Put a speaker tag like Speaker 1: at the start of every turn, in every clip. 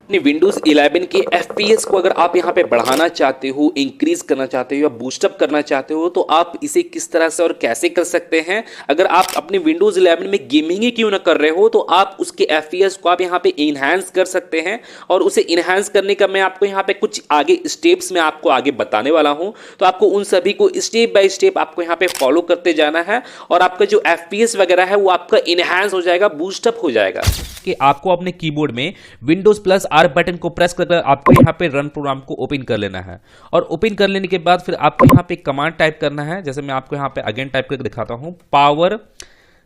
Speaker 1: अपनी Windows 11 की FPS को अगर आप यहाँ पे बढ़ाना चाहते हो, इंक्रीज करना चाहते हो या बूस्टअप करना चाहते हो तो आप इसे किस तरह से और कैसे कर सकते हैं। अगर आप अपनी Windows 11 में गेमिंग ही क्यों ना कर रहे हो तो आप उसके FPS को आप यहाँ पे इनहेंस कर सकते हैं। और उसे इनहेंस करने का मैं आपको यहाँ पे कुछ आगे स्टेप्स में आपको आगे बताने वाला हूँ, तो आपको उन सभी को स्टेप बाय स्टेप आपको यहाँ पे फॉलो करते जाना है और आपका जो FPS वगैरह है वो आपका इनहेंस हो जाएगा, बूस्टअप हो जाएगा। कि आपको अपने कीबोर्ड में विंडोज प्लस आर बटन को प्रेस कर आपको यहाँ पे रन प्रोग्राम को ओपन कर लेना है। और ओपन कर लेने के बाद फिर आपको यहाँ पे कमांड टाइप करना है। जैसे मैं आपको यहाँ पे अगेन टाइप करके दिखाता हूँ, पावर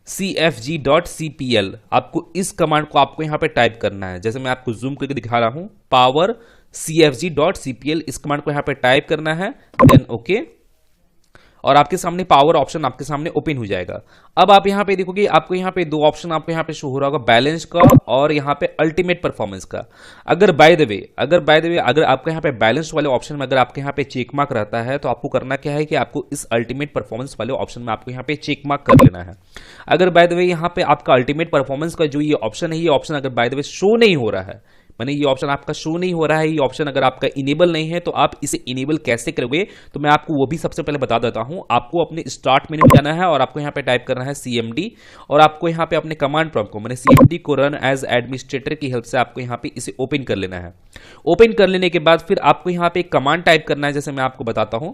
Speaker 1: cfg.cpl। आपको इस कमांड को आपको यहाँ पे टाइप करना है। जैसे मैं आपको जूम करके दिखा रहा हूँ, पावर cfg.cpl, इस कमांड को यहाँ पे टाइप करना है, देन ओके। और आपके सामने पावर ऑप्शन आपके सामने ओपन हो जाएगा। अब आप यहाँ पे देखोगे आपको यहाँ पे दो ऑप्शन आपको यहाँ पे शो हो रहा होगा, बैलेंस का और यहाँ पे अल्टीमेट परफॉर्मेंस का। अगर बाय द वे अगर आपके यहाँ पे बैलेंस वाले ऑप्शन में अगर आपके यहाँ पे चेक मार्क रहता है तो आपको करना क्या है कि आपको इस अल्टीमेट परफॉर्मेंस वाले ऑप्शन में आपको यहाँ पे चेक मार्क कर लेना है। अगर बाय द वे यहाँ पे आपका अल्टीमेट परफॉर्मेंस का जो ये ऑप्शन है, ये ऑप्शन अगर बाय द वे शो नहीं हो रहा है, माने ये ऑप्शन आपका शो नहीं हो रहा है, ये ऑप्शन अगर आपका इनेबल नहीं है, तो आप इसे इनेबल कैसे करोगे तो मैं आपको वो भी सबसे पहले बता देता हूं। आपको अपने स्टार्ट मेन्यू में जाना है और आपको यहां पे टाइप करना है cmd, और आपको यहां पे अपने कमांड प्रॉम्प्ट को मैंने cmd को रन एज एडमिनिस्ट्रेटर की हेल्प से आपको यहां पे इसे ओपन कर लेना है। ओपन कर लेने के बाद फिर आपको यहां पे एक कमांड टाइप करना है। जैसे मैं आपको बताता हूं,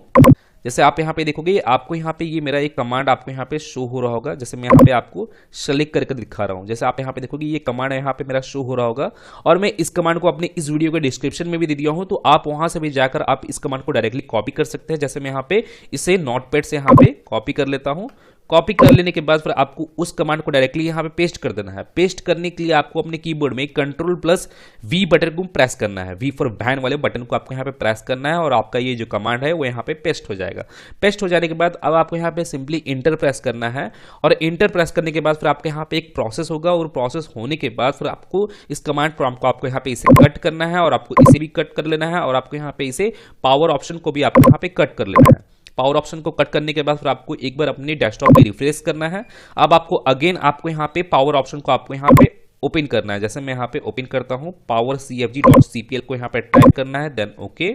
Speaker 1: जैसे आप यहाँ पे देखोगे आपको यहाँ पे ये मेरा एक कमांड आपको यहाँ पे शो हो रहा होगा। जैसे मैं यहाँ पे आपको सेलेक्ट करके दिखा रहा हूँ। जैसे आप यहाँ पे देखोगे ये कमांड यहाँ पे मेरा शो हो रहा होगा, और मैं इस कमांड को अपने इस वीडियो के डिस्क्रिप्शन में भी दे दिया हूँ, तो आप वहां से भी जाकर आप इस कमांड को डायरेक्टली कॉपी कर सकते हैं। जैसे मैं यहाँ पे इसे नोटपैड से यहाँ पे कॉपी कर लेता हूँ। कॉपी कर लेने के बाद फिर आपको उस कमांड को डायरेक्टली यहाँ पे पेस्ट कर देना है। पेस्ट करने के लिए आपको अपने कीबोर्ड में कंट्रोल प्लस वी बटन को प्रेस करना है। वी फॉर वैन वाले बटन को आपको यहाँ पे प्रेस करना है और आपका ये जो कमांड है वो यहाँ पे पेस्ट हो जाएगा। पेस्ट हो जाने के बाद अब आपको यहाँ पे सिंपली इंटर प्रेस करना है, और इंटर प्रेस करने के बाद फिर आपके यहाँ पे एक प्रोसेस होगा, और प्रोसेस होने के बाद फिर आपको इस कमांड प्रॉम्प्ट को आपको यहाँ पे इसे कट करना है, और आपको इसे भी कट कर लेना है, और आपको यहाँ पे इसे पावर ऑप्शन को भी आपको यहाँ पे कट कर लेना है। पावर ऑप्शन को कट करने के बाद फिर आपको एक बार अपने डेस्कटॉप पे रिफ्रेश करना है। अब आपको अगेन आपको यहाँ पे पावर ऑप्शन को आपको यहाँ पे ओपन करना है। जैसे मैं यहाँ पे ओपन करता हूँ, पावर cfg.cpl को यहाँ पे टाइप करना है, देन ओके।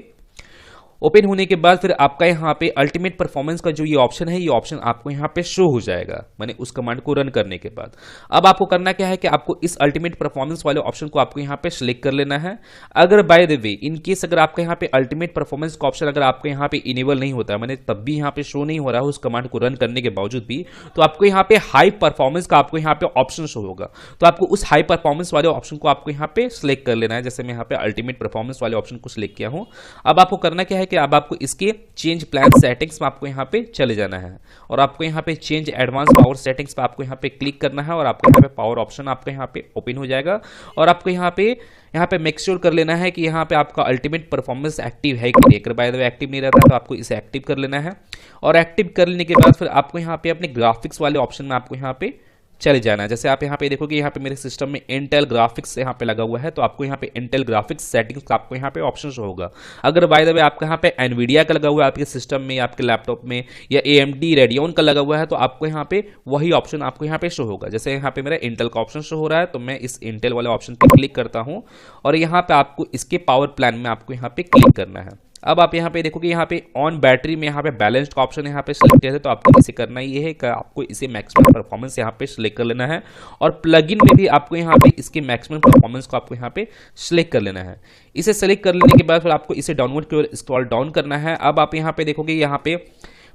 Speaker 1: ओपन होने के बाद फिर आपका यहाँ पे अल्टीमेट परफॉर्मेंस का जो ये ऑप्शन है, ये ऑप्शन आपको यहाँ पे शो हो जाएगा, माने उस कमांड को रन करने के बाद। अब आपको करना क्या है कि आपको इस अल्टीमेट परफॉर्मेंस वाले ऑप्शन को आपको यहाँ पे सिलेक्ट कर लेना है। अगर by the way in case अगर आपका यहाँ पे अल्टीमेट परफॉर्मेंस का ऑप्शन अगर आपको यहाँ पे इनेबल नहीं होता है, माने तब भी यहाँ पे शो नहीं हो रहा है उस कमांड को रन करने के बावजूद भी, तो आपको यहाँ पे हाई परफॉर्मेंस का आपको यहाँ पे ऑप्शन शो होगा। तो आपको उस हाई परफॉर्मेंस वाले ऑप्शन को आपको यहाँ पे सिलेक्ट कर लेना है। जैसे मैं यहाँ पे अल्टीमेट परफॉर्मेंस वाले ऑप्शन को सिलेक्ट किया हूँ। अब आपको करना क्या है कि अब आपको इसके चेंज प्लान सेटिंग्स में आपको यहाँ पे चले जाना है, और आपको यहाँ पे चेंज एडवांस पावर सेटिंग्स पे आपको यहाँ पे क्लिक करना है, और आपको यहाँ पे पावर ऑप्शन आपको यहाँ पे ओपन हो जाएगा। और आपको यहाँ पे मेक श्योर कर लेना है कि यहाँ पे आपका अल्टीमेट परफॉर्मेंस एक्टिव है कि नहीं। अगर बाय द वे एक्टिव नहीं रहता तो आपको इसे एक्टिव कर लेना है, और एक्टिव कर लेने के बाद फिर आपको यहाँ पे अपने ग्राफिक्स वाले ऑप्शन में आपको यहाँ पे चले जाना है। जैसे आप यहाँ पे देखोगे यहाँ पे मेरे सिस्टम में इंटेल ग्राफिक्स यहाँ पे लगा हुआ है, तो आपको यहाँ पे इंटेल ग्राफिक्स सेटिंग्स का आपको यहाँ पे ऑप्शन शो होगा। अगर बाय द वे आपका यहाँ पे एनवीडिया का लगा हुआ है आपके सिस्टम में या आपके लैपटॉप में, या AMD रेडियन का लगा हुआ है, तो आपको यहाँ पे वही ऑप्शन आपको यहाँ पे शो होगा। जैसे यहाँ पे मेरा इंटेल का ऑप्शन शो हो रहा है, तो मैं इस इंटेल वाले ऑप्शन पे क्लिक करता हूँ, और यहाँ पे आपको इसके पावर प्लान में आपको यहाँ पे क्लिक करना है। अब आप यहाँ पे देखोगे यहाँ पे ऑन बैटरी में यहाँ पे बैलेंस्ड का ऑप्शन यहाँ पे सिलेक्ट किया है, तो आपको इसे करना ये है कि आपको इसे मैक्सिमम परफॉर्मेंस यहाँ पे सिलेक्ट कर लेना है, और प्लगइन में भी आपको यहाँ पे इसके मैक्सिमम परफॉर्मेंस को आपको यहाँ पे सिलेक्ट कर लेना है। इसे सिलेक्ट कर लेने के बाद फिर आपको इसे डाउनलोड की ओर स्क्रॉल डाउन करना है। अब आप यहाँ पे देखोगे यहाँ पे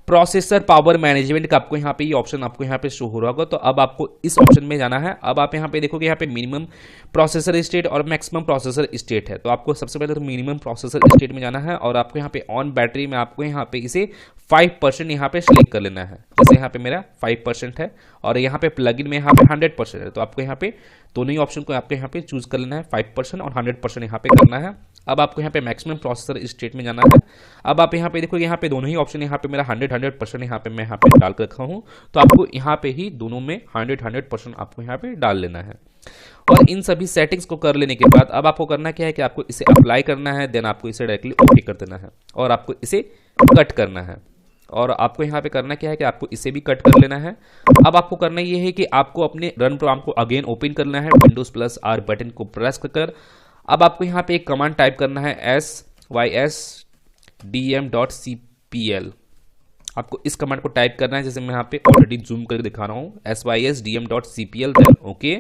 Speaker 1: प्रोसेसर पावर मैनेजमेंट का आपको यहाँ पे ये ऑप्शन आपको यहाँ पे शो हो रहा होगा, तो अब आपको इस ऑप्शन में जाना है। अब आप यहाँ पे देखोगे यहाँ पे मिनिमम प्रोसेसर स्टेट और मैक्सिमम प्रोसेसर स्टेट है, तो आपको सबसे पहले तो मिनिमम प्रोसेसर स्टेट में जाना है, और आपको यहाँ पे ऑन बैटरी में आपको यहाँ पे इसे 5% यहाँ पे सिलेक्ट कर लेना है। जैसे यहाँ पे मेरा 5% है, और यहाँ पे प्लगइन में यहाँ पे 100% है, तो आपको यहाँ पे दोनों ही ऑप्शन को आपको यहाँ पे चूज कर लेना है, 5% और 100% यहाँ पे करना है। अब आपको यहाँ पे मैक्सिमम प्रोसेसर स्टेट में जाना है। अब आप यहाँ पे देखो यहाँ पे दोनों ही ऑप्शन यहाँ पे मेरा 100% यहाँ पे मैं यहाँ पे डाल कर रखा हूँ, तो आपको यहाँ पे ही दोनों में 100% आपको यहाँ पे डाल लेना है। और इन सभी सेटिंग्स को कर लेने के बाद अब आपको करना क्या है कि आपको इसे अप्लाई करना है, देन आपको इसे डायरेक्टली ओके कर देना है, और आपको इसे कट करना है। और आपको यहाँ पे करना क्या है कि आपको इसे भी कट कर लेना है। अब आपको करना ये है कि आपको अपने रन प्रोग्राम को अगेन ओपन करना है, विंडोज प्लस आर बटन को प्रेस कर अब आपको यहाँ पे एक कमांड टाइप करना है sysdm.cpl। आपको इस कमांड को टाइप करना है, जैसे मैं यहाँ पे ऑलरेडी जूम करके दिखा रहा हूँ, sysdm.cpl, देन ओके।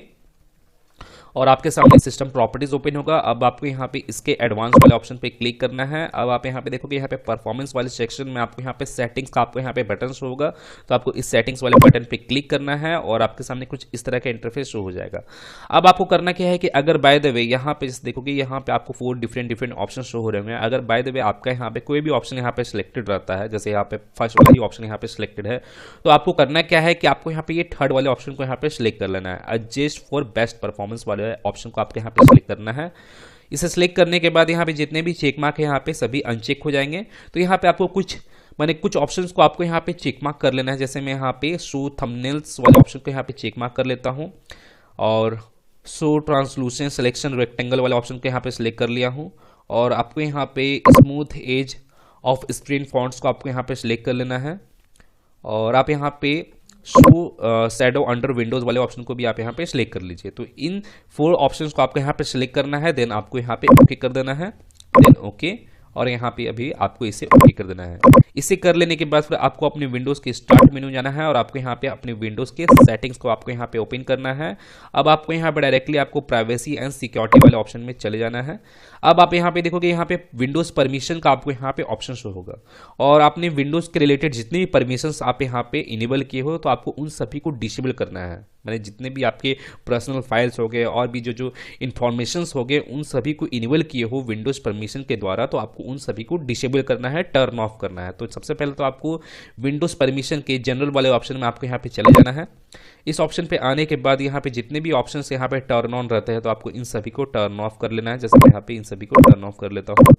Speaker 1: और आपके सामने सिस्टम प्रॉपर्टीज ओपन होगा। अब आपको यहाँ पे इसके एडवांस वाले ऑप्शन पे क्लिक करना है। अब आप यहाँ पे देखोगे यहाँ पे परफॉर्मेंस वाले सेक्शन में आपको यहाँ पे सेटिंग्स का आपको यहाँ पे बटन शो होगा, तो आपको इस सेटिंग्स वाले बटन पे क्लिक करना है और आपके सामने कुछ इस तरह का इंटरफेस शो हो जाएगा। अब आपको करना क्या है कि अगर बाय द वे यहाँ पे देखोगे यहाँ पे आपको 4 डिफरेंट ऑप्शन शो हो रहे हैं। अगर बाय द वे आपका यहाँ पे कोई भी ऑप्शन यहाँ पे सिलेक्टेड रहता है, जैसे यहाँ पे फर्स्ट वाला ही ऑप्शन यहाँ पे सिलेक्टेड है, तो आपको करना क्या है कि आपको यहाँ पे ये थर्ड वाले ऑप्शन को यहाँ पे सिलेक्ट कर लेना है, एडजस्ट फॉर बेस्ट परफॉर्मेंस वाले ऑप्शन को आपके यहाँ पे सिलेक्ट करना है। इसे सिलेक्ट करने के बाद यहाँ पे जितने भी चेक मार्क है यहाँ पे सभी अनचेक हो जाएंगे। तो यहाँ पे आपको कुछ ऑप्शंस को आपको यहाँ पे चेक मार्क कर लेना है। जैसे मैं यहाँ पे शो थंबनेल्स वाले ऑप्शन को यहाँ पे चेक मार्क कर लेता हूँ और शो ट्रांसलूसेंट सिलेक्शन रेक्टेंगल वाले ऑप्शन को यहाँ पे सिलेक्ट कर लिया हूँ। और आपको यहाँ पे smooth edge of screen fonts को आपको यहाँ पे सिलेक्ट कर लेना है। और आप यहाँ पे शो शैडो अंडर विंडोज वाले ऑप्शन को भी आप यहाँ पे सिलेक्ट कर लीजिए। तो इन 4 ऑप्शंस को आपको यहाँ पे सिलेक्ट करना है, देन आपको यहाँ पे ओके कर देना है, देन ओके। और यहाँ पे अभी आपको इसे ओके कर देना है। इसे कर लेने के बाद फिर आपको अपने विंडोज़ के स्टार्ट मेनू जाना है और आपको यहाँ पे अपने विंडोज़ के सेटिंग्स को आपको यहाँ पे ओपन करना है। अब आपको यहाँ पे डायरेक्टली आपको प्राइवेसी एंड सिक्योरिटी वाले ऑप्शन में चले जाना है। अब आप यहाँ पे देखोगे यहाँ पे विंडोज़ परमिशन का आपको यहाँ पे ऑप्शन शो होगा और आपने विंडोज़ के रिलेटेड जितने भी परमिशंस आप यहाँ पे इनेबल किए हो तो आपको उन सभी को डिसेबल करना है। मैंने जितने भी आपके पर्सनल फाइल्स हो गए और भी जो इन्फॉर्मेशंस हो गए उन सभी को इनेबल किए हो विंडोज़ परमिशन के द्वारा, तो आपको उन सभी को डिसेबल करना है, टर्न ऑफ करना है। तो सबसे पहले तो आपको विंडोज़ परमिशन के जनरल वाले ऑप्शन में आपको यहाँ पे चले जाना है। इस ऑप्शन पे आने के बाद यहाँ पे जितने भी ऑप्शंस यहाँ पे टर्न ऑन रहते हैं तो आपको इन सभी को टर्न ऑफ कर लेना है। जैसे मैं यहाँ पे इन सभी को टर्न ऑफ कर लेता हूँ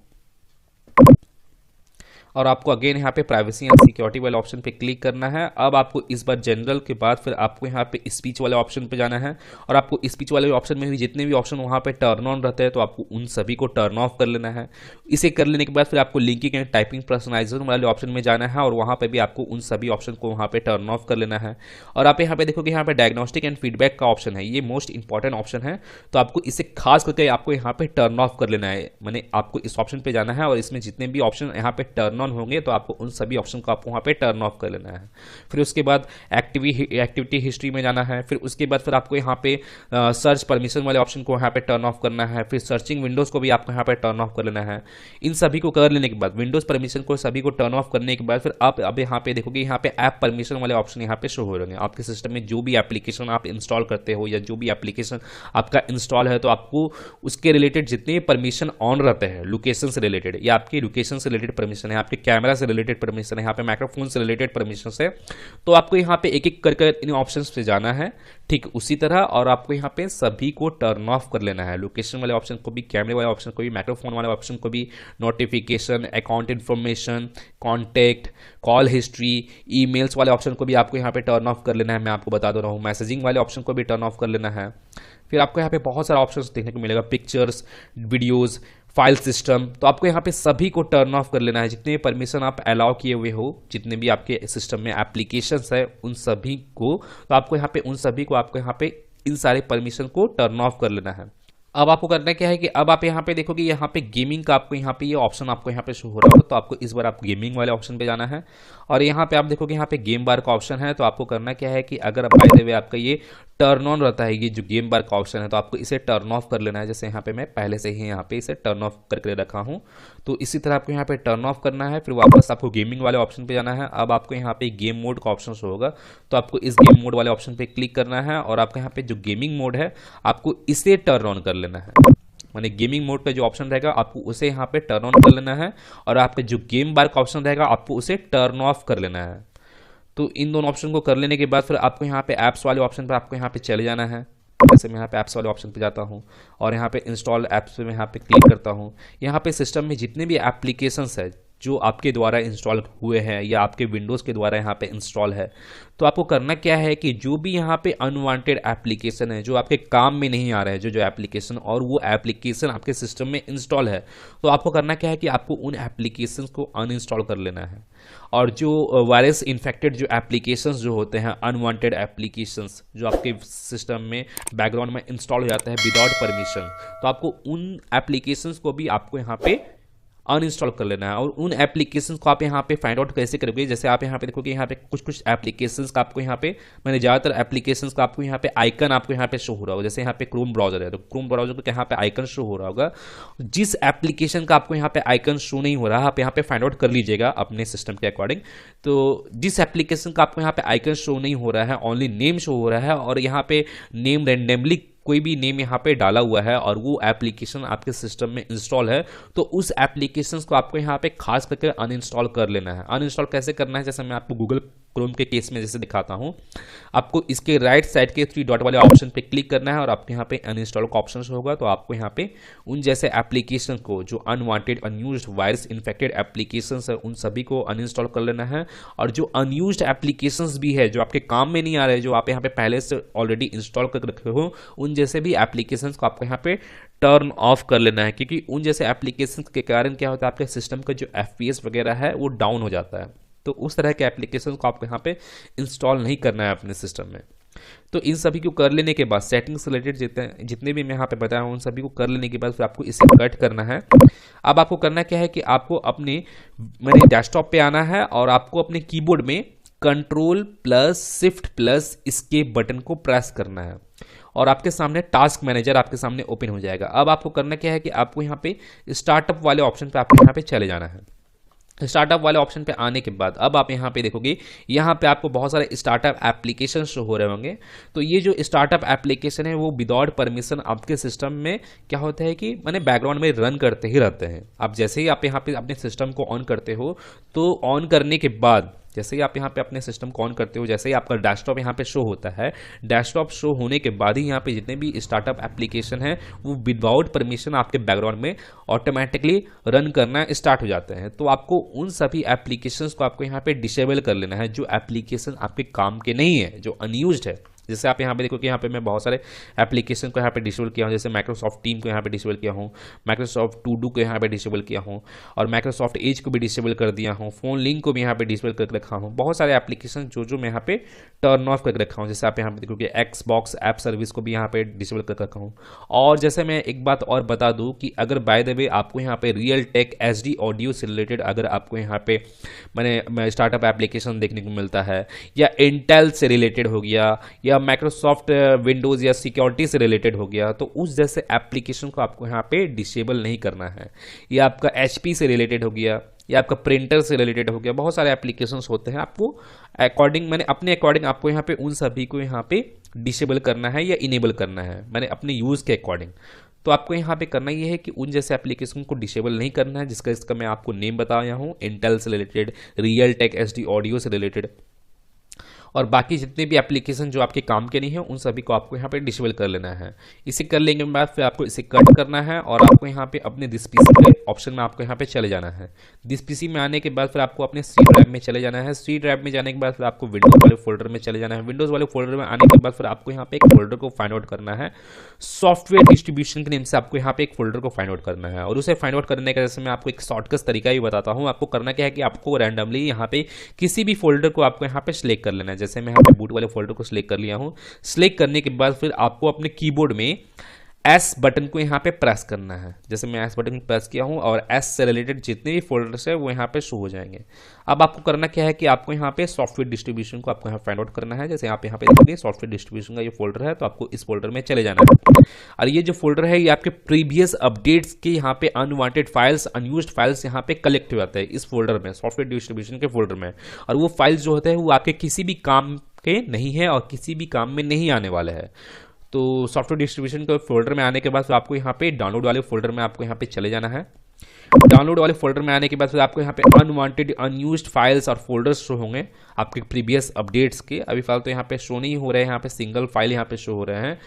Speaker 1: और आपको अगेन यहाँ पे प्राइवेसी एंड सिक्योरिटी वाले ऑप्शन पे क्लिक करना है। अब आपको इस बार जनरल के बाद फिर आपको यहाँ पे स्पीच वाले ऑप्शन पे जाना है और आपको स्पीच वाले ऑप्शन में भी जितने भी ऑप्शन वहाँ पे टर्न ऑन रहते हैं तो आपको उन सभी को टर्न ऑफ कर लेना है। इसे कर लेने के बाद फिर आपको लिंकिंग एंड टाइपिंग पर्सनलाइजेशन वाले ऑप्शन में जाना है और वहाँ पर भी आपको उन सभी ऑप्शन को वहाँ पे टर्न ऑफ कर लेना है। और आप यहाँ पे देखोगे यहाँ पे डायग्नोस्टिक एंड फीडबैक का ऑप्शन है, ये मोस्ट इंपॉर्टेंट ऑप्शन है, तो आपको इसे खास करके आपको यहाँ पे टर्न ऑफ कर लेना है। मैंने आपको इस ऑप्शन पे जाना है और इसमें जितने भी ऑप्शन यहाँ पे टर्न ऑन होंगे तो आपको उन सभी ऑप्शन को आपको वहाँ पे टर्न ऑफ कर लेना है। फिर उसके बाद एक्टिविटी हिस्ट्री में जाना है। फिर उसके बाद फिर आपको यहाँ पे सर्च परमिशन वाले ऑप्शन को यहाँ पे टर्न ऑफ करना है। फिर सर्चिंग विंडोज़ को भी आपको यहाँ पे टर्न ऑफ कर लेना है। इन सभी को कर लेने के बाद विंडोज़ परमिशन को सभी को टर्न ऑफ करने के बाद फिर आप अब यहाँ पे देखोगे यहाँ पे ऐप परमिशन वाले ऑप्शन यहाँ पे शो हो रहे हैं। आपके सिस्टम में जो भी एप्लीकेशन आप इंस्टॉल करते हो या जो भी एप्लीकेशन आपका इंस्टॉल है तो आपको उसके रिलेटेड जितने भी परमिशन ऑन रहते हैं, लोकेशन से रिलेटेड या आपके लोकेशन से रिलेटेड परमिशन है, आपके कैमरा से रिलेटेड परमिशन है, यहाँ पे माइक्रोफोन से रिलेटेड परमिशन है, तो आपको यहाँ पे एक एक करके इन ऑप्शंस पे जाना है। ठीक उसी तरह और आपको यहाँ पे सभी को टर्न ऑफ कर लेना है, लोकेशन वाले ऑप्शन को भी, कैमरे वाले ऑप्शन को भी, माइक्रोफोन वाले ऑप्शन को भी, notification, account information, contact, call history, emails वाले ऑप्शन को भी आपको यहाँ पे टर्न ऑफ कर लेना है। मैं आपको बता दे रहा हूँ, मैसेजिंग वाले ऑप्शन को भी टर्न ऑफ कर लेना है। फिर आपको यहाँ पे बहुत सारा ऑप्शंस देखने को मिलेगा, पिक्चर्स, वीडियोस, फाइल सिस्टम, तो आपको यहाँ पे सभी को टर्न ऑफ कर लेना है। जितने परमिशन आप अलाउ किए हुए हो, जितने भी आपके सिस्टम में एप्लीकेशंस है उन सभी को, तो आपको यहाँ पे उन सभी को आपको यहाँ पे इन सारे परमिशन को टर्न ऑफ कर लेना है। अब आपको करना क्या है कि अब आप यहाँ पे देखोगे यहाँ पे गेमिंग का आपको यहाँ पे ये ऑप्शन आपको यहाँ पे शो हो रहा है, तो आपको इस बार आप गेमिंग वाले ऑप्शन पे जाना है और यहाँ पे आप देखोगे यहाँ पे गेम बार का ऑप्शन है। तो आपको करना क्या है कि अगर बाय द वे आपका ये टर्न ऑन रहता है, ये जो गेम बार का ऑप्शन है, तो आपको इसे टर्न ऑफ कर लेना है। जैसे यहाँ पे मैं पहले से ही यहाँ पे इसे टर्न ऑफ करके रखा हूँ, तो इसी तरह आपको यहाँ पे टर्न ऑफ करना है। फिर वापस आपको गेमिंग वाले ऑप्शन पे जाना है। अब आपको यहाँ पे गेम मोड का ऑप्शन शो होगा, तो आपको इस गेम मोड वाले ऑप्शन पे क्लिक करना है और आपका यहाँ पे जो गेमिंग मोड है आपको इसे टर्न ऑन कर लेना है। माने गेमिंग मोड का जो ऑप्शन रहेगा आपको उसे यहाँ पे टर्न ऑन कर लेना है और आपके जो गेम बार का ऑप्शन रहेगा आपको उसे टर्न ऑफ कर लेना है। तो इन दोनों ऑप्शन को कर लेने के बाद फिर आपको यहाँ पे ऐप्स वाले ऑप्शन पर आपको यहाँ पे चले जाना है। जैसे मैं यहाँ पे ऐप्स वाले ऑप्शन पे जाता हूँ और यहाँ पे इंस्टॉल ऐप्स पे मैं यहाँ पे क्लिक करता हूँ। यहाँ पे सिस्टम में जितने भी एप्लीकेशंस है जो आपके द्वारा इंस्टॉल हुए हैं या आपके विंडोज़ के द्वारा यहाँ पे इंस्टॉल है। तो आपको करना क्या है कि जो भी यहाँ पे अनवांटेड एप्लीकेशन है, जो आपके काम में नहीं आ रहा है, जो एप्लीकेशन, और वो एप्लीकेशन आपके सिस्टम में इंस्टॉल है, तो आपको करना क्या है कि आपको उन एप्लीकेशन को अनइंस्टॉल कर लेना है। और जो वायरस इन्फेक्टेड जो एप्लीकेशंस जो होते हैं, अनवांटेड एप्लीकेशंस जो आपके सिस्टम में बैकग्राउंड में इंस्टॉल हो जाता है विदाउट परमिशन, तो आपको उन एप्लीकेशंस को भी आपको यहाँ पे अनइंस्टॉल कर लेना है। और उन एप्लीकेशंस को आप यहाँ पे फाइंड आउट कैसे करोगे, जैसे आप यहाँ पे देखोगे यहाँ पे कुछ एप्लीकेशंस का आपको यहाँ पे, मैंने ज़्यादातर एप्लीकेशंस का आपको यहाँ पे आइकन आपको यहाँ पे शो हो रहा होगा। जैसे यहाँ पे क्रोम ब्राउजर है, तो क्रोम ब्राउजर को यहाँ पे आइकन शो हो रहा होगा। जिस एप्लीकेशन का आपको यहाँ पे आइकन शो नहीं हो रहा, आप यहाँ पे फाइंड आउट कर लीजिएगा अपने सिस्टम के अकॉर्डिंग। तो जिस एप्लीकेशन का आपको यहाँ पे आइकन शो नहीं हो रहा है, ओनली नेम शो हो रहा है, और यहाँ पे नेम रेंडमली कोई भी नेम यहाँ पे डाला हुआ है और वो एप्लीकेशन आपके सिस्टम में इंस्टॉल है, तो उस एप्लीकेशंस को आपको यहाँ पे खास करके अनइंस्टॉल कर लेना है। अनइंस्टॉल कैसे करना है, जैसे मैं आपको गूगल क्रोम के केस में जैसे दिखाता हूँ। आपको इसके राइट साइड के 3 डॉट वाले ऑप्शन पे क्लिक करना है और आपके यहाँ पे अनइंस्टॉल का ऑप्शन होगा। तो आपको यहाँ पे उन जैसे एप्लीकेशन को, जो unwanted, unused, virus infected applications है, उन सभी को अनइंस्टॉल कर लेना है। और जो अनयूज्ड एप्लीकेशंस भी है, जो आपके काम में नहीं आ रहे, जो आप यहाँ पे पहले से ऑलरेडी इंस्टॉल कर रखे हो, उन जैसे भी एप्लीकेशंस को आपको यहाँ पे टर्न ऑफ कर लेना है। क्योंकि उन जैसे एप्लीकेशंस के कारण क्या होता है, आपके सिस्टम का जो FPS वगैरह है वो डाउन हो जाता है। तो उस तरह के एप्लीकेशन को आपको यहाँ पे इंस्टॉल नहीं करना है अपने सिस्टम में। तो इन सभी को कर लेने के बाद, सेटिंग्स रिलेटेड जितने भी मैं यहाँ पे बताया हूँ, उन सभी को कर लेने के बाद फिर आपको इसे कट करना है। अब आपको करना क्या है कि आपको अपने मेरे डेस्कटॉप पे आना है और आपको अपने कीबोर्ड में Ctrl+Shift+ इसके बटन को प्रेस करना है और आपके सामने टास्क मैनेजर आपके सामने ओपन हो जाएगा। अब आपको करना क्या है कि आपको यहाँ पे स्टार्टअप वाले ऑप्शन पे आपको यहाँ पे चले जाना है। स्टार्टअप वाले ऑप्शन पे आने के बाद अब आप यहाँ पे देखोगे, यहाँ पे आपको बहुत सारे स्टार्टअप एप्लीकेशन शो हो रहे होंगे। तो ये जो स्टार्टअप एप्लीकेशन है वो विदाउट परमिशन आपके सिस्टम में क्या होता है कि मैंने बैकग्राउंड में रन करते ही रहते हैं। आप जैसे ही आप यहाँ पे अपने सिस्टम को ऑन करते हो, तो ऑन करने के बाद जैसे ही आप यहाँ पे अपने सिस्टम को ऑन करते हो, जैसे ही आपका डेस्कटॉप यहाँ पे शो होता है, डेस्कटॉप शो होने के बाद ही यहाँ पे जितने भी स्टार्टअप एप्लीकेशन है वो विदाउट परमिशन आपके बैकग्राउंड में ऑटोमेटिकली रन करना स्टार्ट हो जाते हैं। तो आपको उन सभी एप्लीकेशंस को आपको यहाँ पे डिसेबल कर लेना है जो एप्लीकेशन आपके काम के नहीं है, जो अनयूज्ड है। जैसे आप यहाँ पे देखो कि यहाँ पे मैं बहुत सारे एप्लीकेशन को यहाँ पे डिसेबल किया हूँ। जैसे माइक्रोसॉफ्ट टीम को यहाँ पे डिसेबल किया हूँ, माइक्रोसॉफ्ट टू डू को यहाँ पे डिसेबल किया हूँ, और माइक्रोसॉफ्ट एज को भी डिसेबल कर दिया हूँ, फोन लिंक को भी यहाँ पे डिसेबल करके रखा हूँ। बहुत सारे एप्लीकेशन जो मैं यहाँ पे टर्न ऑफ करके रखा हूँ। जैसे आप यहाँ पे देखोगे Xbox ऐप सर्विस को भी यहाँ पे डिसेबल करके रखा हूँ। और जैसे मैं एक बात और बता दूँ कि अगर बाय द वे आपको यहाँ पे रियल टेक HD ऑडियो से रिलेटेड अगर आपको यहाँ पे मैंने स्टार्टअप एप्लीकेशन देखने को मिलता है, या इंटेल से रिलेटेड हो गया, या माइक्रोसॉफ्ट विंडोज़ या सिक्योरिटी से रिलेटेड हो गया, तो उस जैसे एप्लीकेशन को आपको यहाँ पे डिसेबल नहीं करना है। या आपका HP से रिलेटेड हो गया, या आपका प्रिंटर से रिलेटेड हो गया, बहुत सारे एप्लीकेशंस होते हैं। आपको अकॉर्डिंग मैंने अपने अकॉर्डिंग आपको यहाँ पे उन सभी को यहाँ पे डिसेबल करना है या इनेबल करना है, मैंने अपने यूज़ के अकॉर्डिंग। तो आपको यहाँ पे करना ये है कि उन जैसे एप्लीकेशन को डिसेबल नहीं करना है, इसका मैं आपको नेम बताया हूँ, इंटेल से related, Realtek HD audio से रिलेटेड, और बाकी जितने भी एप्लीकेशन जो आपके काम के नहीं है उन सभी को आपको यहाँ पे डिसेबल कर लेना है। इसे कर लेने के बाद फिर आपको इसे कट करना है और आपको यहाँ पे अपने दिस पीसी के ऑप्शन में आपको यहाँ पे चले जाना है। दिस पीसी में आने के बाद फिर आपको अपने सी ड्राइव में चले जाना है। सी ड्राइव में जाने के बाद फिर आपको विंडोज़ वाले फोल्डर में चले जाना है। विंडोज़ वाले फोल्डर में आने के बाद फिर आपको यहाँ पे एक फोल्डर को फाइंड आउट करना है। सॉफ्टवेयर डिस्ट्रीब्यूशन के नेम से आपको यहाँ पे एक फोल्डर को फाइंड आउट करना है, और उसे फाइंड आउट करने का जैसे मैं आपको एक शॉर्टकट तरीका भी बताता हूँ। आपको करना क्या है कि आपको रैंडमली यहाँ पे किसी भी फोल्डर को आपको यहाँ पे सिलेक्ट कर लेना है। जैसे मैं यहाँ पे बूट वाले फोल्डर को सिलेक्ट कर लिया हूँ। सिलेक्ट करने के बाद फिर आपको अपने कीबोर्ड में S बटन को यहाँ पे प्रेस करना है। जैसे मैं S बटन प्रेस किया हूँ और S से रिलेटेड जितने भी फोल्डर्स है वो यहाँ पे शो हो जाएंगे। अब आपको करना क्या है कि आपको यहाँ पे सॉफ्टवेयर डिस्ट्रीब्यूशन को आपको यहाँ फाइंड आउट करना है। जैसे यहाँ पे देखिए सॉफ्टवेयर डिस्ट्रीब्यूशन का ये फोल्डर है, तो आपको इस फोल्डर में चले जाना है। और ये जो फोल्डर है ये आपके प्रीवियस अपडेट्स के यहाँ पे अनवांटेड फाइल्स, अनयूज्ड फाइल्स यहाँ पे कलेक्ट हो जाते हैं इस फोल्डर में, सॉफ्टवेयर डिस्ट्रीब्यूशन के फोल्डर में। और वो फाइल्स जो होते हैं वो आपके किसी भी काम के नहीं है और किसी भी काम में नहीं आने वाले हैं। तो सॉफ्टवेयर डिस्ट्रीब्यूशन के फोल्डर में आने के बाद फिर आपको यहाँ पे डाउनलोड वाले फोल्डर में आपको यहाँ पे चले जाना है। डाउनलोड वाले फोल्डर में आने के बाद फिर आपको यहाँ पे अनवांटेड अनयूज्ड फाइल्स और फोल्डर्स शो होंगे आपके प्रीवियस अपडेट्स के। अभी फिलहाल तो यहाँ पे शो नहीं हो रहे हैं, यहाँ पे सिंगल फाइल यहाँ पे शो हो रहे हैं।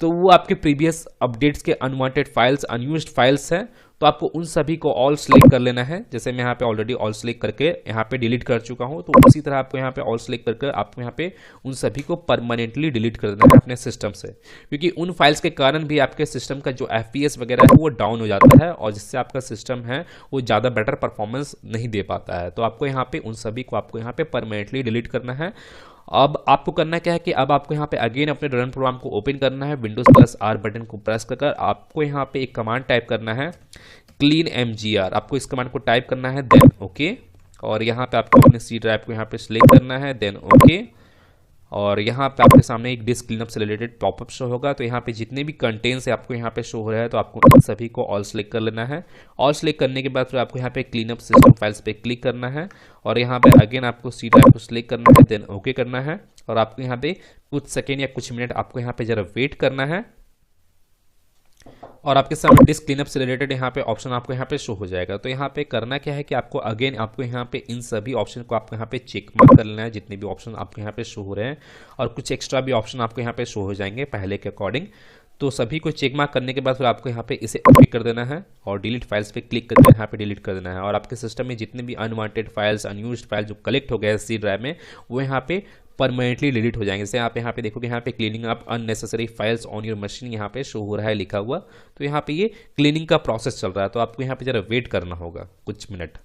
Speaker 1: तो वो आपके प्रीवियस अपडेट्स के अनवांटेड फाइल्स, अनयूज्ड फाइल्स हैं, तो आपको उन सभी को ऑल सेलेक्ट कर लेना है। जैसे मैं यहाँ पे ऑलरेडी ऑल सेलेक्ट करके यहाँ पे डिलीट कर चुका हूँ, तो उसी तरह आपको यहाँ पे ऑल सेलेक्ट करके आपको यहाँ पे उन सभी को परमानेंटली डिलीट कर देना है अपने सिस्टम से, क्योंकि उन फाइल्स के कारण भी आपके सिस्टम का जो FPS वगैरह है वो डाउन हो जाता है, और जिससे आपका सिस्टम है वो ज़्यादा बेटर परफॉर्मेंस नहीं दे पाता है। तो आपको यहाँ पे उन सभी को आपको यहाँ पे परमानेंटली डिलीट करना है। अब आपको करना क्या है कि अब आपको यहाँ पे अगेन अपने रन प्रोग्राम को ओपन करना है, विंडोज+R बटन को प्रेस कर आपको यहाँ पे एक कमांड टाइप करना है clean mgr। आपको इस कमांड को टाइप करना है, देन ओके, और यहाँ पे आपको अपने सी ड्राइव को यहाँ पे सिलेक्ट करना है, देन ओके, और यहाँ पे आपके सामने एक डिस्क क्लीनअप से रिलेटेड पॉपअप शो होगा। तो यहाँ पे जितने भी कंटेंट्स है आपको यहाँ पे शो हो रहा है, तो आपको इन सभी को ऑल सेलेक्ट कर लेना है। ऑल सेलेक्ट करने के बाद फिर आपको यहाँ पे क्लीनअप सिस्टम फाइल्स पे क्लिक करना है, और यहाँ पे अगेन आपको सी ड्राइव को सिलेक्ट करना है, देन ओके करना है, और आपको यहाँ पे कुछ सेकेंड या कुछ मिनट आपको यहाँ पे जरा वेट करना है, और आपके सामने डिस्क क्लीनअप से रिलेटेड यहाँ पे ऑप्शन आपको यहाँ पे शो हो जाएगा। तो यहाँ पे करना क्या है कि आपको अगेन आपको यहाँ पे इन सभी ऑप्शन को आपको यहाँ पे चेक मार्क कर लेना है, जितने भी ऑप्शन आपको यहाँ पे शो हो रहे हैं, और कुछ एक्स्ट्रा भी ऑप्शन आपको यहाँ पे शो हो जाएंगे पहले के अकॉर्डिंग। तो सभी को चेक मार्क करने के बाद फिर आपको यहाँ पे इसे ओके कर देना है, और डिलीट फाइल्स पे क्लिक करके यहाँ पे डिलीट कर देना है, और आपके सिस्टम में जितने भी अनवांटेड फाइल्स, अनयूज्ड फाइल जो कलेक्ट हो गए सी ड्राइव में, वो यहाँ पे परमानेंटली डिलीट हो जाएंगे। जैसे आप यहाँ पे देखोगे यहाँ पे cleaning up unnecessary files on your machine यहाँ पे शो हो रहा है लिखा हुआ, तो यहाँ पे ये क्लीनिंग का प्रोसेस चल रहा है, तो आपको यहाँ पे जरा वेट करना होगा कुछ मिनट।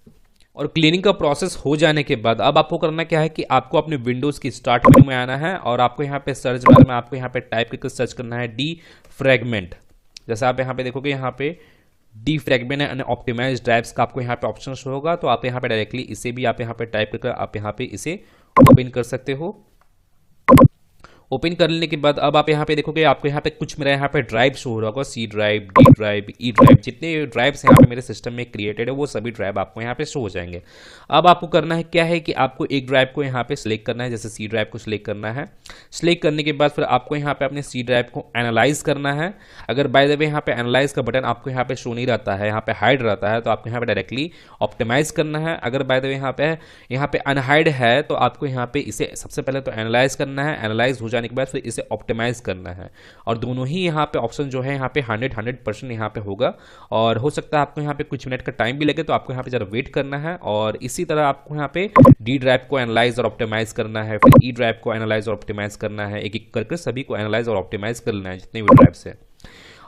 Speaker 1: और क्लीनिंग का प्रोसेस हो जाने के बाद अब आपको करना क्या है कि आपको अपने विंडोज़ की स्टार्ट मेनू में आना है, और आपको यहाँ पे सर्च बार में आपको यहाँ पे टाइप करके सर्च करना है डीफ्रैगमेंट। जैसे आप यहाँ पे देखोगे यहाँ पे डीफ्रैगमेंट एंड ऑप्टिमाइज्ड ड्राइव्स का आपको यहाँ पे ऑप्शन शो होगा, तो आप यहाँ पे डायरेक्टली इसे भी आप यहाँ पे टाइप करके आप यहाँ पे इसे ओपन कर सकते हो। ओपन कर लेने के बाद अब आप यहाँ पे देखोगे आपको यहाँ पे कुछ मेरा यहाँ पे ड्राइव शो हो रहा होगा, C drive, D drive, E drive, जितने ड्राइव्स यहाँ पे मेरे सिस्टम में क्रिएटेड है वो सभी ड्राइव आपको यहाँ पे शो हो जाएंगे। अब आपको करना है क्या है कि आपको एक ड्राइव को यहाँ पे सिलेक्ट करना है, जैसे सी ड्राइव को सिलेक्ट करना है। सिलेक्ट करने के बाद फिर आपको यहाँ पे अपने सी ड्राइव को एनालाइज करना है। अगर बाय द वे यहाँ पे एनालाइज का बटन आपको यहाँ पे शो नहीं रहता है, यहाँ पे हाइड रहता है, तो आपको यहाँ पे डायरेक्टली ऑप्टिमाइज करना है। अगर बाय द वे यहाँ पे अनहाइड है, तो आपको यहाँ पे इसे सबसे पहले तो एनालाइज करना है, एनालाइज हो जाने के बाद फिर इसे ऑप्टिमाइज करना है, और दोनों ही यहाँ पे ऑप्शन जो है यहाँ पे 100% यहाँ पे होगा, और हो सकता है आपको यहाँ पे कुछ मिनट का टाइम भी लगे, तो आपको यहाँ पे जरा वेट करना है। और इसी तरह आपको यहाँ पे डी ड्राइव को एनालाइज और ऑप्टिमाइज करना है, फिर ई ड्राइव को एनालाइज और ऑप्टिमाइज करना है, एक एक करके सभी को एनालाइज और ऑप्टिमाइज कर लेना है जितने भी ड्राइव्स है।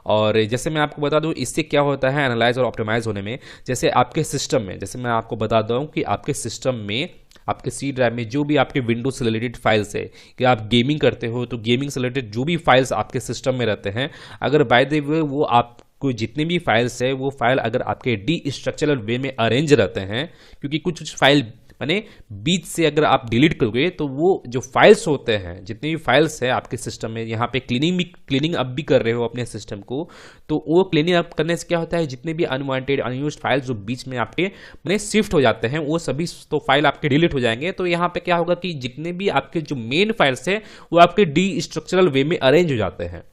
Speaker 1: और जैसे मैं आपको बता दूं इससे क्या होता है एनालाइज और ऑप्टिमाइज होने में, जैसे आपके सिस्टम में, जैसे मैं आपको बता दूं कि आपके सिस्टम में, आपके सी ड्राइव में जो भी आपके विंडोज से रिलेटेड फाइल्स है, कि आप गेमिंग करते हो तो गेमिंग से रिलेटेड जो भी फाइल्स आपके सिस्टम में रहते हैं, अगर बाय द वे वो आपको जितने भी फाइल्स है वो फाइल अगर आपके डी स्ट्रक्चरल वे में अरेंज रहते हैं, क्योंकि कुछ फाइल माने बीच से अगर आप डिलीट करोगे तो वो जो फाइल्स होते हैं, जितनी भी फाइल्स है आपके सिस्टम में, यहाँ पे क्लीनिंग अप भी कर रहे हो अपने सिस्टम को, तो वो क्लीनिंग अप करने से क्या होता है, जितने भी अनवांटेड अनयूज्ड फाइल्स जो बीच में आपके माने शिफ्ट हो जाते हैं, वो सभी तो फाइल आपके डिलीट हो जाएंगे। तो यहाँ पे क्या होगा कि जितने भी आपके जो मेन फाइल्स है वो आपके डी स्ट्रक्चरल वे में अरेंज हो जाते हैं।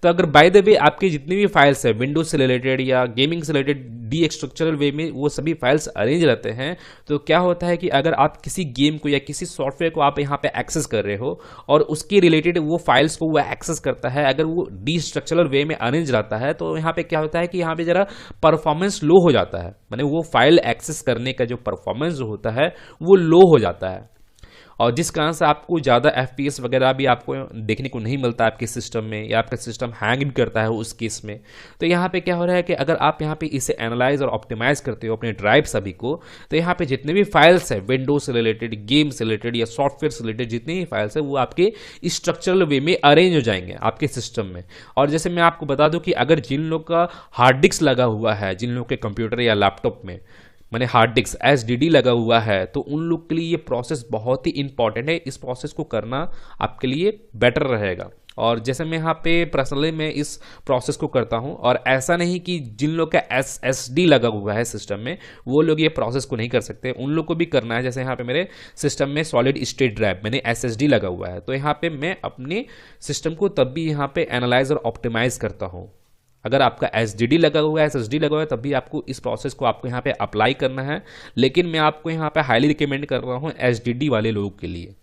Speaker 1: तो अगर बाय द वे आपके जितनी भी फाइल्स है विंडोज से रिलेटेड या गेमिंग से रिलेटेड डी स्ट्रक्चरल वे में वो सभी फाइल्स अरेंज रहते हैं, तो क्या होता है कि अगर आप किसी गेम को या किसी सॉफ्टवेयर को आप यहाँ पे एक्सेस कर रहे हो और उसके रिलेटेड वो फाइल्स को वो एक्सेस करता है, अगर वो डी स्ट्रक्चरल वे में अरेंज रहता है, तो यहाँ पे क्या होता है कि यहाँ पे जरा परफॉर्मेंस लो हो जाता है, माने वो फाइल एक्सेस करने का जो परफॉर्मेंस जो होता है वो लो हो जाता है, और जिस कारण से आपको ज़्यादा FPS वगैरह भी आपको देखने को नहीं मिलता आपके सिस्टम में, या आपका सिस्टम हैंग भी करता है उस केस में। तो यहाँ पे क्या हो रहा है कि अगर आप यहाँ पे इसे एनालाइज और ऑप्टिमाइज करते हो अपने ड्राइव सभी को, तो यहाँ पे जितने भी फाइल्स है विंडोज से रिलेटेड, गेम से रिलेटेड या सॉफ्टवेयर से रिलेटेड जितनी भी फाइल्स है वो आपके स्ट्रक्चरल वे में अरेंज हो जाएंगे आपके सिस्टम में। और जैसे मैं आपको बता दूं कि अगर जिन लोग का हार्ड डिस्क लगा हुआ है, जिन लोग के कंप्यूटर या लैपटॉप में मैंने हार्ड डिस्क SSD लगा हुआ है, तो उन लोग के लिए ये प्रोसेस बहुत ही इंपॉर्टेंट है। इस प्रोसेस को करना आपके लिए बेटर रहेगा। और जैसे मैं यहाँ पे पर्सनली मैं इस प्रोसेस को करता हूँ, और ऐसा नहीं कि जिन लोग का SSD लगा हुआ है सिस्टम में वो लोग ये प्रोसेस को नहीं कर सकते, उन लोग को भी करना है। जैसे यहाँ पे मेरे सिस्टम में सॉलिड स्टेट ड्राइव मैंने SSD लगा हुआ है, तो यहाँ पे मैं अपने सिस्टम को तब भी यहाँ पे एनालाइज और ऑप्टिमाइज करता हूँ। अगर आपका SSD लगा हुआ है, SSD लगा हुआ है, तब भी आपको इस प्रोसेस को आपको यहाँ पे अप्लाई करना है, लेकिन मैं आपको यहाँ पे हाईली रिकमेंड कर रहा हूँ SSD वाले लोगों के लिए।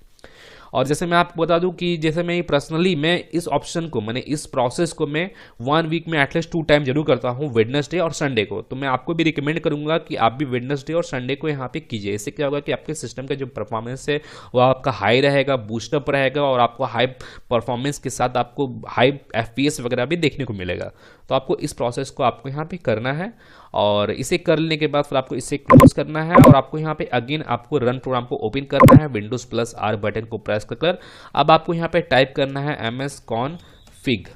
Speaker 1: और जैसे मैं आपको बता दूं कि जैसे मैं पर्सनली मैं इस ऑप्शन को मैंने इस प्रोसेस को मैं 1 वीक में एटलीस्ट 2 टाइम जरूर करता हूं, वेडनेसडे और संडे को। तो मैं आपको भी रिकमेंड करूंगा कि आप भी वेडनेसडे और संडे को यहाँ पे कीजिए। इससे क्या होगा कि आपके सिस्टम का जो परफॉर्मेंस है वो आपका हाई रहेगा, बूस्टअप रहेगा और आपको हाई परफॉर्मेंस के साथ आपको हाई FPS वगैरह भी देखने को मिलेगा। तो आपको इस प्रोसेस को आपको यहाँ पे करना है और इसे कर लेने के बाद फिर आपको इसे क्लोज करना है और आपको यहाँ पे अगेन आपको रन प्रोग्राम को ओपन करना है विंडोज प्लस R बटन को प्रेस कर। अब आपको यहाँ पे टाइप करना है msconfig।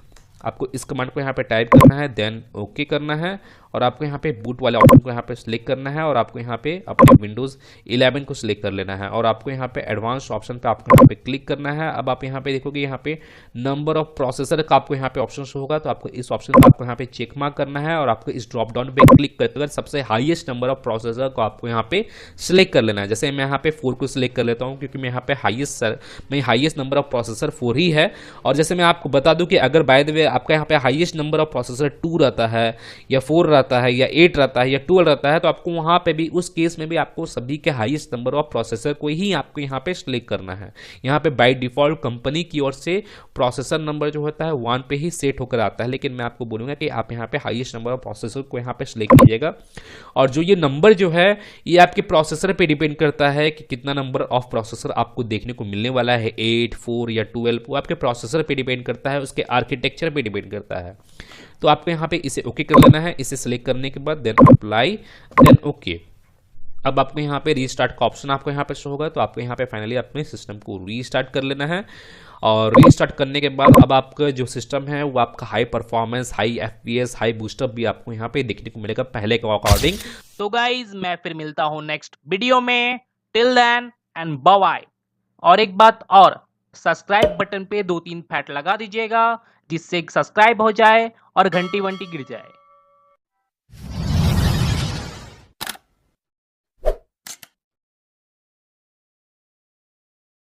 Speaker 1: आपको इस कमांड को यहाँ पे टाइप करना है, देन ओके करना है और आपको यहाँ पे बूट वाले ऑप्शन को यहाँ पे सिलेक्ट करना है और आपको यहाँ पे अपने विंडोज 11 को सिलेक्ट कर लेना है और आपको यहाँ पे एडवांस ऑप्शन पे आपको यहाँ पे क्लिक करना है। अब आप यहाँ पे देखोगे यहाँ पे नंबर ऑफ प्रोसेसर का आपको यहाँ पे ऑप्शन होगा, तो आपको इस ऑप्शन को आपको यहाँ पे चेक मार्क करना है और आपको इस ड्रॉप डाउन पे क्लिक कर सबसे हाईएस्ट नंबर ऑफ प्रोसेसर को आपको यहाँ पे सिलेक्ट कर लेना है। जैसे मैं यहाँ पे 4 को सिलेक्ट कर लेता हूँ क्योंकि मैं यहाँ पे हाईएस्ट नंबर ऑफ प्रोसेसर 4 ही है। और जैसे मैं आपको बता दूं कि अगर बाय द वे आपका यहाँ पे हाईएस्ट नंबर ऑफ प्रोसेसर 2 रहता है या 4 रहता है या 8 रहता है या 12 रहता है, तो आपको वहां पे भी उस केस में भी आपको सभी के हाईएस्ट नंबर ऑफ प्रोसेसर को ही आपको यहाँ पे सिलेक्ट करना है। यहाँ पे बाय डिफॉल्ट कंपनी की ओर से प्रोसेसर नंबर जो होता है 1 पे ही सेट होकर आता है, लेकिन मैं आपको बोलूंगा कि आप यहाँ पे हाईएस्ट नंबर ऑफ प्रोसेसर को यहाँ पे सिलेक्ट कीजिएगा। और जो ये नंबर जो है ये आपके प्रोसेसर पे डिपेंड करता है कि कितना नंबर ऑफ प्रोसेसर आपको देखने को मिलने वाला है, 8, 4 या 12, वो आपके प्रोसेसर पे डिपेंड करता है, उसके आर्किटेक्चर पे डिपेंड करता है। तो आपको यहाँ पे इसे ओके कर लेना है। इसे सिलेक्ट करने के बाद देन अप्लाई, देन ओके। अब आपको यहाँ पे रीस्टार्ट का ऑप्शन आपको यहाँ पे शो होगा, तो आपको यहाँ पे फाइनली अपने सिस्टम को रीस्टार्ट कर लेना है। और रीस्टार्ट करने के बाद अब आपका जो सिस्टम है वो आपका high performance, high FPS, high boost up भी आपको यहाँ पे देखने को मिलेगा पहले के अकॉर्डिंग।
Speaker 2: तो गाइज मैं फिर मिलता हूँ नेक्स्ट वीडियो में, till then and bye bye. और एक बात और, सब्सक्राइब बटन पे 2-3 फैट लगा दीजिएगा जिससे सब्सक्राइब हो जाए और घंटी वंटी गिर जाए।